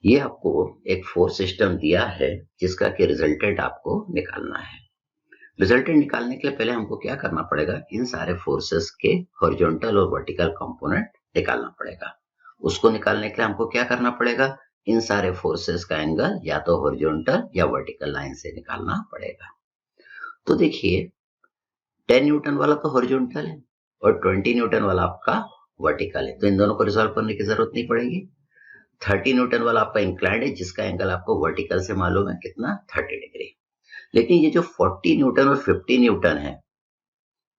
ये आपको एक फोर्स सिस्टम दिया है जिसका कि रिजल्टेंट आपको निकालना है। रिजल्टेंट निकालने के लिए पहले हमको क्या करना पड़ेगा, इन सारे फोर्सेस के हॉरिजॉन्टल और वर्टिकल कंपोनेंट निकालना पड़ेगा। उसको निकालने के लिए हमको क्या करना पड़ेगा, इन सारे फोर्सेस का एंगल या तो हॉरिजॉन्टल या वर्टिकल लाइन से निकालना पड़ेगा। तो देखिए 10 न्यूटन वाला तो हॉरिजॉन्टल है और 20 न्यूटन वाला आपका वर्टिकल है, तो इन दोनों को रिजॉल्व करने की जरूरत नहीं पड़ेगी। 30 न्यूटन वाला आपका इंक्लाइंड है जिसका एंगल आपको वर्टिकल से मालूम है कितना, 30 डिग्री। लेकिन ये जो 40 न्यूटन और 50 न्यूटन है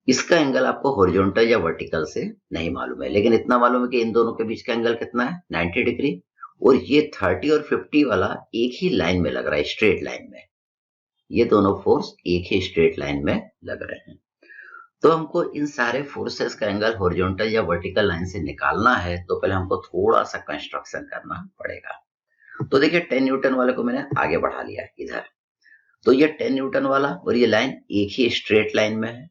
इसका एंगल आपको हॉरिजॉन्टल या वर्टिकल से नहीं मालूम है, लेकिन इतना मालूम है कि इन दोनों के बीच का एंगल कितना है, 90 डिग्री। और ये 30 और 50 वाला एक ही लाइन में लग रहा है, स्ट्रेट लाइन में। ये दोनों फोर्स एक ही स्ट्रेट लाइन में लग रहे हैं। तो हमको इन सारे फोर्सेस का एंगल हॉरिजॉन्टल या वर्टिकल लाइन से निकालना है, तो पहले हमको थोड़ा सा कंस्ट्रक्शन करना पड़ेगा। तो देखिए 10 न्यूटन वाले को मैंने आगे बढ़ा लिया इधर। तो ये 10 न्यूटन वाला और ये लाइन एक ही स्ट्रेट लाइन में है।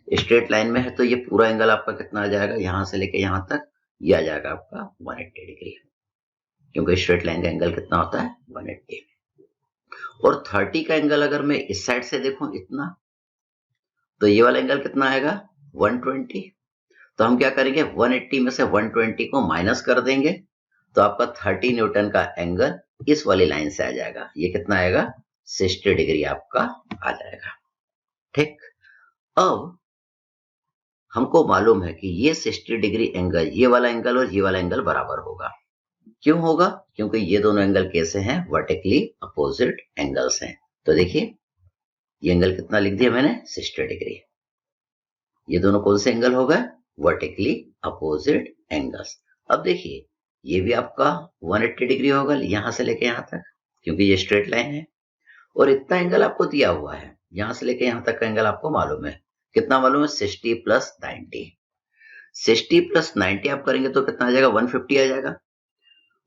स्ट्रेट लाइन में है तो ये पूरा एंगल आपका कितना आ जाएगा, यहां से लेके यहां तक ये आ जाएगा आपका 180 डिग्री, क्योंकि स्ट्रेट लाइन का एंगल कितना होता है, 180। और 30 का एंगल अगर मैं इस साइड से देखूं इतना, तो ये वाला एंगल कितना आएगा, 120। तो हम क्या करेंगे, 180 में से 120 को माइनस कर देंगे, तो आपका 30 न्यूटन का एंगल इस वाली लाइन से आ जाएगा। ये कितना आएगा, 60 डिग्री आपका आ जाएगा। ठीक, अब हमको मालूम है कि ये 60 डिग्री एंगल, ये वाला एंगल और ये वाला एंगल बराबर होगा। क्यों होगा, क्योंकि ये दोनों एंगल कैसे हैं, वर्टिकली अपोजिट एंगल्स हैं। तो देखिए ये एंगल कितना लिख दिया मैंने, 60 डिग्री। ये दोनों कौन से एंगल हो गए, वर्टिकली अपोजिट एंगल्स। अब देखिए ये भी आपका 180 डिग्री होगा यहां से लेके यहां तक, क्योंकि ये स्ट्रेट लाइन है। और इतना एंगल आपको दिया हुआ है, यहां से लेके यहां तक का एंगल आपको मालूम है, कितना मालूम है, 60 प्लस 90। 60 प्लस 90 आप करेंगे तो कितना आ जाएगा, 150 आ जाएगा।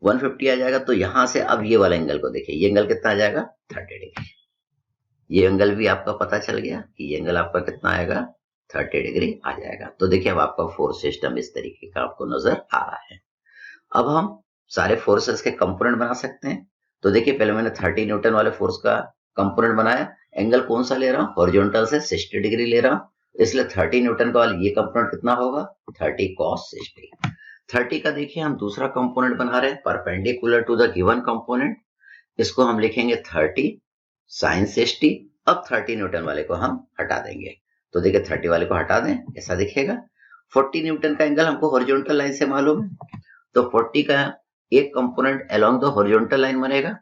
150 आ जाएगा तो यहां से अब ये वाला एंगल को देखिए, ये एंगल कितना आ जाएगा, 30 डिग्री। ये एंगल भी आपका पता चल गया कि ये एंगल आपका कितना आएगा, 30 डिग्री आ जाएगा। तो देखिए अब आपका फोर्स सिस्टम इस तरीके का आपको नजर आ रहा है। अब हम सारे फोर्सेस के कंपोनेंट बना सकते हैं। तो देखिए पहले मैंने 30 न्यूटन वाले फोर्स का कंपोनेंट बनाया। एंगल कौन सा ले रहा हूं, हॉरिजॉन्टल से 60 डिग्री ले रहा हूं, इसलिए 30 न्यूटन का वाला ये कंपोनेंट कितना होगा, 30 cos 60। 30 का देखिए हम दूसरा कंपोनेंट बना रहे हैं, perpendicular to the given component. इसको हम लिखेंगे 30 sin 60। अब 30 न्यूटन वाले को हम हटा देंगे, तो देखिए 30 वाले को हटा दें, ऐसा दिखेगा। 40 न्यूटन का एंगल हमको हॉरिजॉन्टल लाइन से मालूम है, तो 40 का एक component along the horizontal line बनेगा।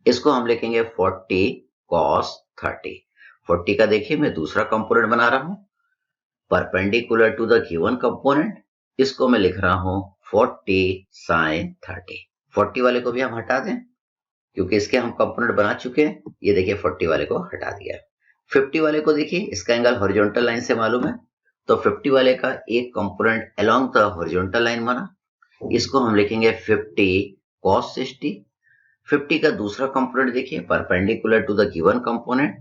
इसको हम लिखेंगे 40 cos 30। 40 का देखिए मैं दूसरा कंपोनेंट बना रहा हूं, perpendicular to the given component. इसको मैं लिख रहा हूं 40 sin 30। 40 वाले को भी हम हटा दें, क्योंकि इसके हम कंपोनेंट बना चुके हैं। ये देखिए 40 वाले को हटा दिया। 50 वाले को देखिए, इसका एंगल हॉरिजॉन्टल लाइन से मालूम है, तो 50 वाले का एक component along the horizontal line बना। इसको हम लिखेंगे 50 cos 60। 50 का दूसरा कंपोनेंट देखिए, perpendicular to the given component.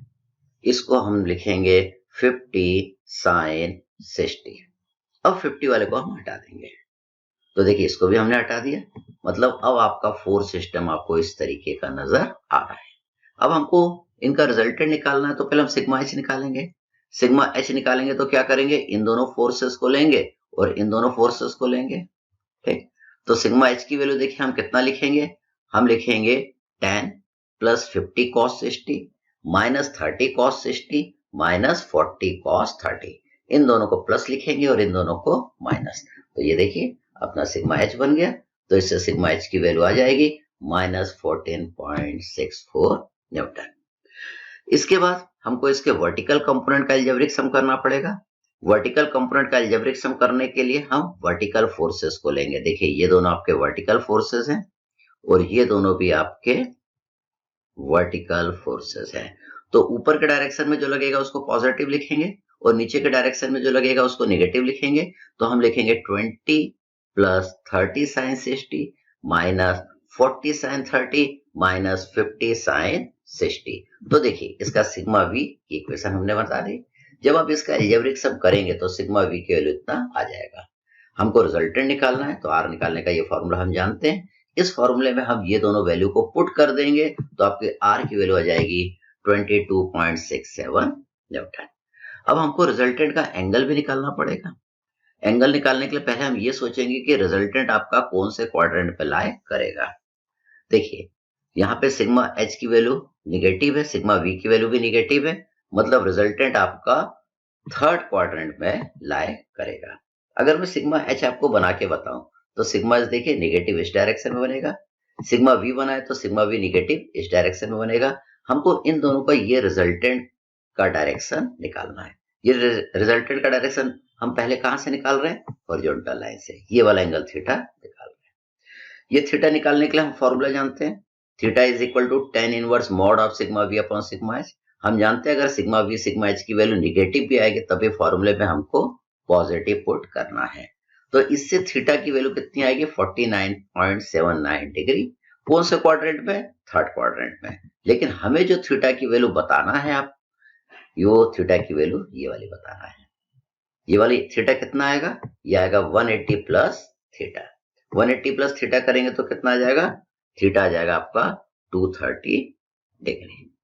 इसको हम लिखेंगे 50 sin 60। अब 50 वाले को हम हटा देंगे, तो देखिए इसको भी हमने हटा दिया। मतलब अब आपका फोर्स सिस्टम आपको इस तरीके का नजर आ रहा है। अब हमको इनका रिजल्टेंट निकालना है, तो पहले हम सिग्मा एच निकालेंगे। सिग्मा एच निकालेंगे तो क्या करेंगे, इन दोनों फोर्सेस को लेंगे और इन दोनों फोर्सेस को लेंगे। ठीक, तो सिग्मा एच की वैल्यू देखिए हम कितना लिखेंगे, हम लिखेंगे 10 plus 50 cos 60 minus 30 cos 60 minus 40 cos 30। इन दोनों को प्लस लिखेंगे और इन दोनों को माइनस। तो ये देखिए अपना सिग्मा एच बन गया। तो इससे सिग्मा एच की वैल्यू आ जाएगी माइनस 14.64 न्यूटन। इसके बाद हमको इसके वर्टिकल कंपोनेंट का अलजेब्रिक सम करना पड़ेगा। वर्टिकल कंपोनेंट का अलजेब्रिक सम करने के लिए हम वर्टिकल फोर्सेस को लेंगे। देखिए ये दोनों आपके वर्टिकल फोर्सेस हैं और ये दोनों भी आपके वर्टिकल फोर्सेस हैं। तो ऊपर के डायरेक्शन में जो लगेगा उसको पॉजिटिव लिखेंगे और नीचे के डायरेक्शन में जो लगेगा उसको नेगेटिव लिखेंगे। तो हम लिखेंगे 20 plus 30 sin 60 minus 40 sin 30 minus 50 sin 60। तो देखिए इसका सिग्मा वी की इक्वेशन हमने बता दी। जब आप इसका अलजेब्रिक सम करेंगे तो सिग्मा वी की वैल्यू इतना आ जाएगा। हमको रिजल्टेंट निकालना है, तो आर निकालने का ये फॉर्मूला हम जानते हैं इस फॉर्मूले में हम ये दोनों वैल्यू को पुट कर देंगे तो आपकी आर की वैल्यू आ जाएगी 22.67 न्यूटन। अब हमको रिजल्टेंट का एंगल भी निकालना पड़ेगा। एंगल निकालने के लिए पहले हम ये सोचेंगे कि रिजल्टेंट आपका कौन से क्वाड्रेंट पे लाई करेगा। देखिए यहाँ पे सिग्मा एच की वैल्यू निगेटिव है, सिग्मा वी की वैल्यू भी निगेटिव है, मतलब रिजल्टेंट आपका थर्ड क्वाड्रेंट में लाई करेगा। अगर मैं सिग्मा एच आपको बना के बताऊं तो सिग्मा एच देखिए निगेटिव इस डायरेक्शन में बनेगा, सिग्मा वी बनाए तो सिग्मा वी निगेटिव इस डायरेक्शन में बनेगा। हमको इन दोनों का ये रिजल्टेंट का डायरेक्शन निकालना है। ये रिजल्टेंट का डायरेक्शन हम पहले कहां से निकाल रहे हैं, हॉरिजॉन्टल लाइन से, ये वाला एंगल थीटा निकाल रहे हैं। ये थीटा निकालने के लिए हम फॉर्मूला जानते हैं, theta is equal to tan inverse mod of sigma v upon sigma h. हम जानते हैं अगर सिग्मा वी सिग्मा एच की वैल्यू निगेटिव भी आएगी तभी फॉर्मूले में हमको पॉजिटिव पुट करना है। तो इससे थीटा की वैल्यू कितनी आएगी, 49.79 डिग्री। कौन से क्वाड्रेंट में, थर्ड क्वाड्रेंट में। लेकिन हमें जो थीटा की वैल्यू बताना है, आप यो थीटा की वैल्यू ये वाली बताना है। ये वाली थीटा कितना आएगा, ये आएगा 180 प्लस थीटा। 180 प्लस थीटा करेंगे तो कितना आ जाएगा, थीटा आ जाएगा आपका 230 डिग्री।